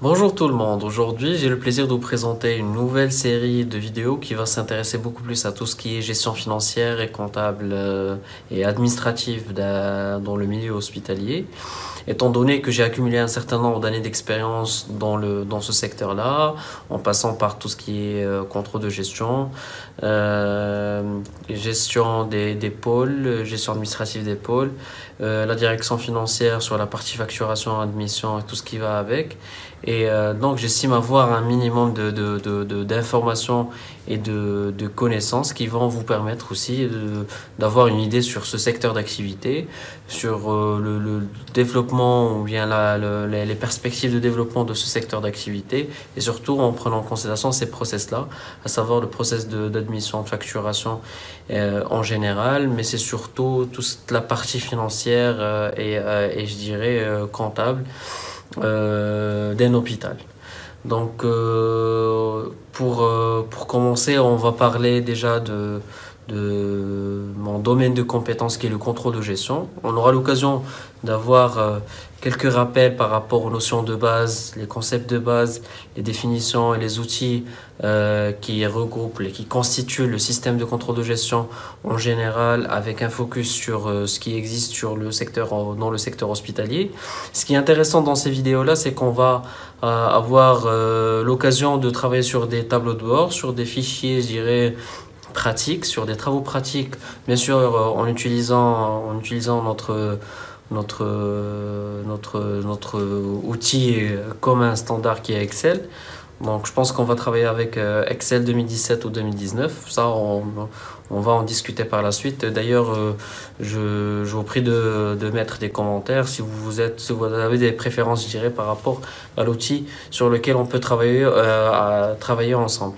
Bonjour tout le monde, aujourd'hui j'ai le plaisir de vous présenter une nouvelle série de vidéos qui va s'intéresser beaucoup plus à tout ce qui est gestion financière et comptable et administrative dans le milieu hospitalier. Étant donné que j'ai accumulé un certain nombre d'années d'expérience dans ce secteur-là, en passant par tout ce qui est contrôle de gestion, euh, gestion des pôles, gestion administrative des pôles, la direction financière sur la partie facturation, admission et tout ce qui va avec. Donc j'estime avoir un minimum d'informations et de connaissances qui vont vous permettre aussi d'avoir une idée sur ce secteur d'activité, sur le développement ou bien les perspectives de développement de ce secteur d'activité et surtout en prenant en considération ces process-là, à savoir le process d'admission, de facturation en général, mais c'est surtout toute la partie financière et je dirais comptable d'un hôpital. Donc, pour commencer, on va parler déjà de mon domaine de compétence qui est le contrôle de gestion. On aura l'occasion d'avoir quelques rappels par rapport aux notions de base, les concepts de base, les définitions et les outils qui regroupent et qui constituent le système de contrôle de gestion en général, avec un focus sur ce qui existe sur dans le secteur hospitalier. Ce qui est intéressant dans ces vidéos-là, c'est qu'on va avoir l'occasion de travailler sur des tableaux de bord, sur des fichiers, je dirais, pratiques, sur des travaux pratiques, bien sûr en utilisant notre outil commun standard qui est Excel. Donc je pense qu'on va travailler avec Excel 2017 ou 2019. Ça, on va en discuter par la suite. D'ailleurs, je vous prie de mettre des commentaires si vous avez des préférences, je dirais, par rapport à l'outil sur lequel on peut travailler ensemble.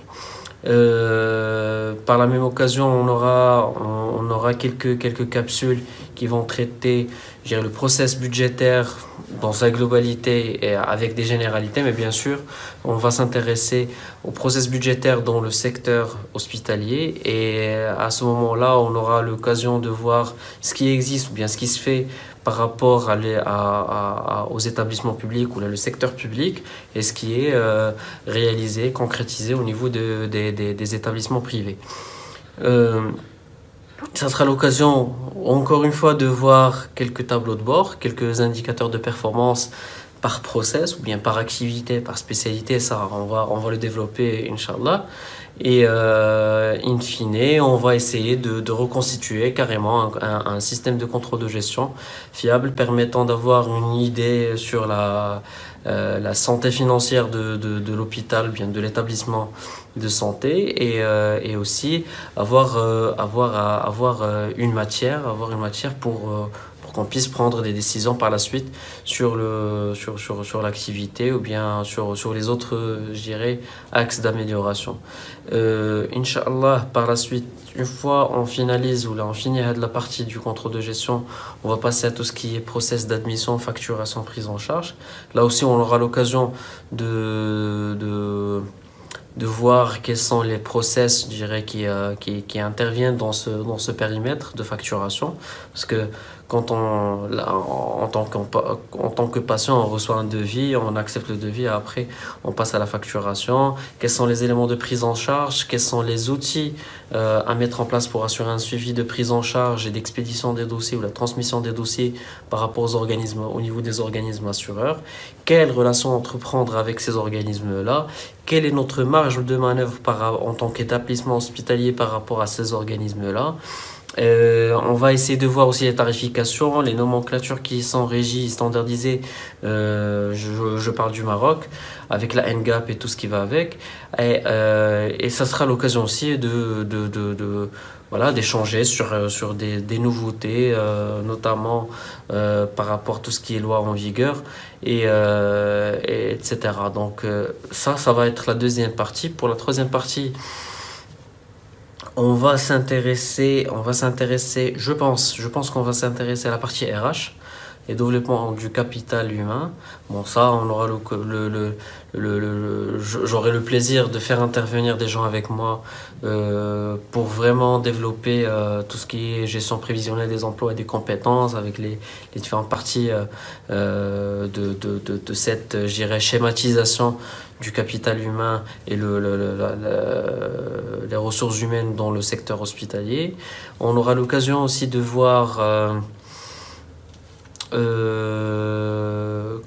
Par la même occasion, on aura quelques capsules qui vont traiter, je dirais, le process budgétaire dans sa globalité et avec des généralités, mais bien sûr, on va s'intéresser au process budgétaire dans le secteur hospitalier et à ce moment-là, on aura l'occasion de voir ce qui existe ou bien ce qui se fait par rapport aux établissements publics ou là, le secteur public et ce qui est réalisé, concrétisé au niveau des établissements privés. Euh, Ça sera l'occasion, encore une fois, de voir quelques tableaux de bord, quelques indicateurs de performance par process ou bien par activité, par spécialité. Ça, on va le développer, Inch'Allah. Et in fine, on va essayer de reconstituer carrément un système de contrôle de gestion fiable permettant d'avoir une idée sur la santé financière de l'hôpital, bien de l'établissement de santé et aussi avoir une matière pour qu'on puisse prendre des décisions par la suite sur l'activité ou bien sur les autres, je dirais, axes d'amélioration. Inch'Allah, par la suite, une fois on finalise ou là on finit la partie du contrôle de gestion, on va passer à tout ce qui est process d'admission, facturation, prise en charge. Là aussi, on aura l'occasion de voir quels sont les process, je dirais, qui interviennent dans ce périmètre de facturation. Parce que en tant que patient, on reçoit un devis, on accepte le devis, après on passe à la facturation. Quels sont les éléments de prise en charge? Quels sont les outils à mettre en place pour assurer un suivi de prise en charge et d'expédition des dossiers ou la transmission des dossiers par rapport au niveau des organismes assureurs? Quelles relations entreprendre avec ces organismes-là? Quelle est notre marge de manœuvre en tant qu'établissement hospitalier par rapport à ces organismes-là? On va essayer de voir aussi les tarifications, les nomenclatures qui sont régies, standardisées. Je parle du Maroc, avec la NGAP et tout ce qui va avec. Et ça sera l'occasion aussi voilà, d'échanger sur des nouveautés, notamment par rapport à tout ce qui est loi en vigueur, etc. Donc ça va être la deuxième partie. Pour la troisième partie, je pense qu'on va s'intéresser à la partie RH. et développement du capital humain. Bon, ça, on aura j'aurai le plaisir de faire intervenir des gens avec moi pour vraiment développer tout ce qui est gestion prévisionnelle des emplois et des compétences avec les différentes parties de cette, je dirais, schématisation du capital humain et les ressources humaines dans le secteur hospitalier. On aura l'occasion aussi de voir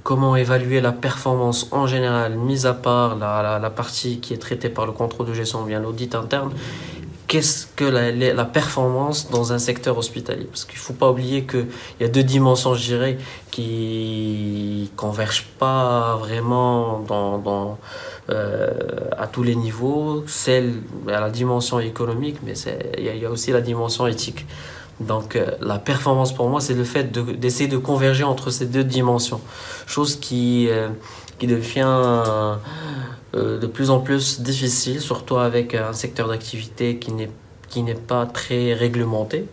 comment évaluer la performance en général, mis à part la partie qui est traitée par le contrôle de gestion ou bien l'audit interne. Qu'est-ce que la performance dans un secteur hospitalier? Parce qu'il ne faut pas oublier qu'il y a deux dimensions, je dirais, qui ne convergent pas vraiment à tous les niveaux. Celle à la dimension économique, mais il y a aussi la dimension éthique. Donc la performance pour moi, c'est le fait d'essayer de converger entre ces deux dimensions. Chose qui devient de plus en plus difficile, surtout avec un secteur d'activité qui n'est pas très réglementé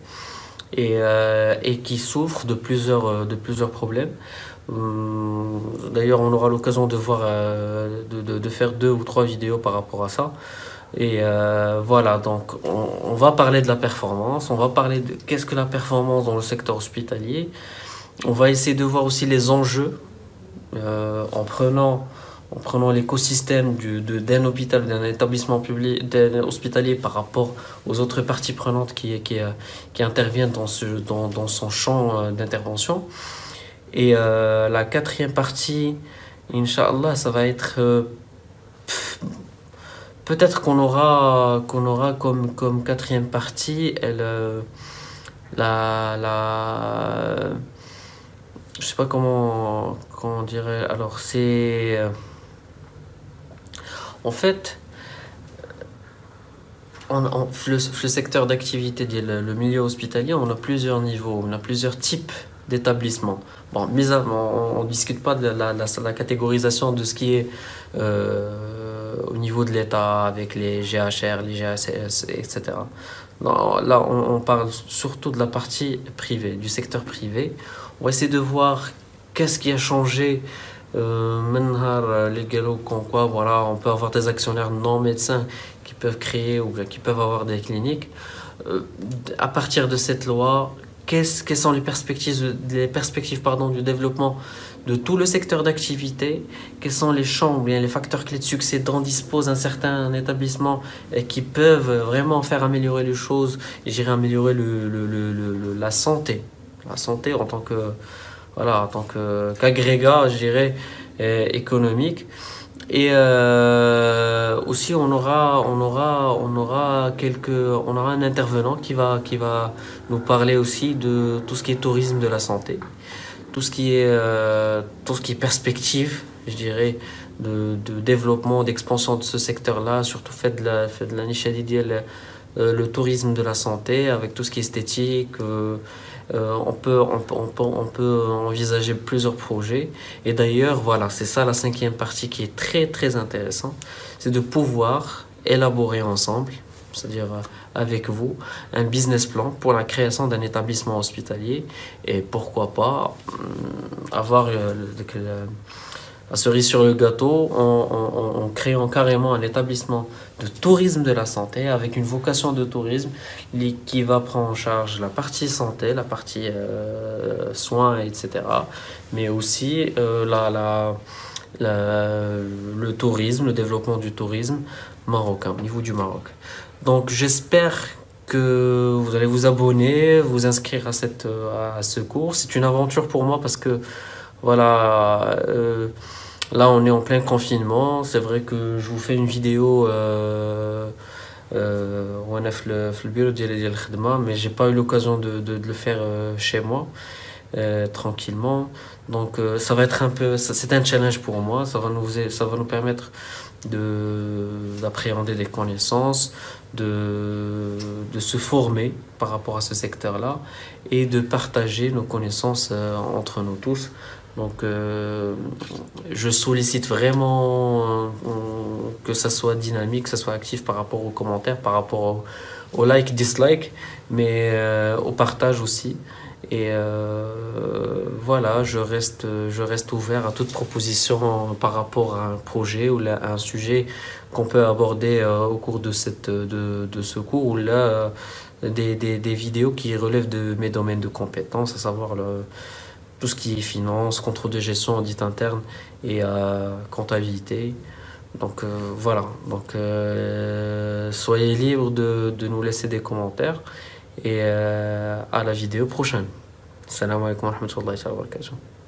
et qui souffre de plusieurs problèmes. D'ailleurs, on aura l'occasion de voir, de faire 2 ou 3 vidéos par rapport à ça. Et voilà, donc on va parler de la performance, on va parler de qu'est-ce que la performance dans le secteur hospitalier. On va essayer de voir aussi les enjeux en prenant l'écosystème d'un hôpital, d'un établissement public, d'un hospitalier par rapport aux autres parties prenantes qui interviennent dans son champ d'intervention. Et la quatrième partie, Inch'Allah, ça va être peut-être qu'on aura comme quatrième partie je sais pas comment on dirait. Alors c'est en fait le secteur d'activité, le milieu hospitalier, on a plusieurs niveaux, on a plusieurs types d'établissements. Bon, on ne discute pas de la catégorisation de ce qui est au niveau de l'État avec les GHR, les GACS, etc. Non, là, on parle surtout de la partie privée, du secteur privé. On va essayer de voir qu'est-ce qui a changé. Voilà, on peut avoir des actionnaires non médecins qui peuvent créer ou qui peuvent avoir des cliniques. À partir de cette loi, quelles sont les perspectives du développement de tout le secteur d'activité? Quels sont les champs ou bien les facteurs clés de succès dont dispose un certain établissement et qui peuvent vraiment faire améliorer les choses et j'irais améliorer la santé en tant que qu'agrégat, je dirais, économique. Et aussi on aura un intervenant qui va nous parler aussi de tout ce qui est tourisme de la santé, tout ce qui est perspective, je dirais, de développement, d'expansion de ce secteur-là, surtout fait de la niche d'idéal, le tourisme de la santé avec tout ce qui est esthétique. On peut envisager plusieurs projets. Et d'ailleurs, voilà, c'est ça la cinquième partie qui est très très intéressante, c'est de pouvoir élaborer ensemble, c'est-à-dire avec vous, un business plan pour la création d'un établissement hospitalier et pourquoi pas avoir la cerise sur le gâteau en créant carrément un établissement de tourisme de la santé avec une vocation de tourisme qui va prendre en charge la partie santé, la partie soins, etc. Mais aussi le tourisme, le développement du tourisme marocain, au niveau du Maroc. Donc j'espère que vous allez vous abonner, vous inscrire à ce cours. C'est une aventure pour moi parce que voilà, là on est en plein confinement. C'est vrai que je vous fais une vidéo mais j'ai pas eu l'occasion de le faire chez moi tranquillement. Donc ça va être c'est un challenge pour moi. Ça va nous permettre d'appréhender des connaissances, de se former par rapport à ce secteur-là et de partager nos connaissances entre nous tous. Donc je sollicite vraiment que ça soit dynamique, que ça soit actif par rapport aux commentaires, par rapport au like, dislike, mais au partage aussi. Et voilà, je reste ouvert à toute proposition par rapport à un projet ou à un sujet qu'on peut aborder au cours de ce cours, ou là, des vidéos qui relèvent de mes domaines de compétences, à savoir tout ce qui est finance, contrôle de gestion, audit interne et comptabilité. Donc voilà, donc soyez libres de nous laisser des commentaires et à la vidéo prochaine. Salam alaikum wa rahmatullahi wa barakatuh.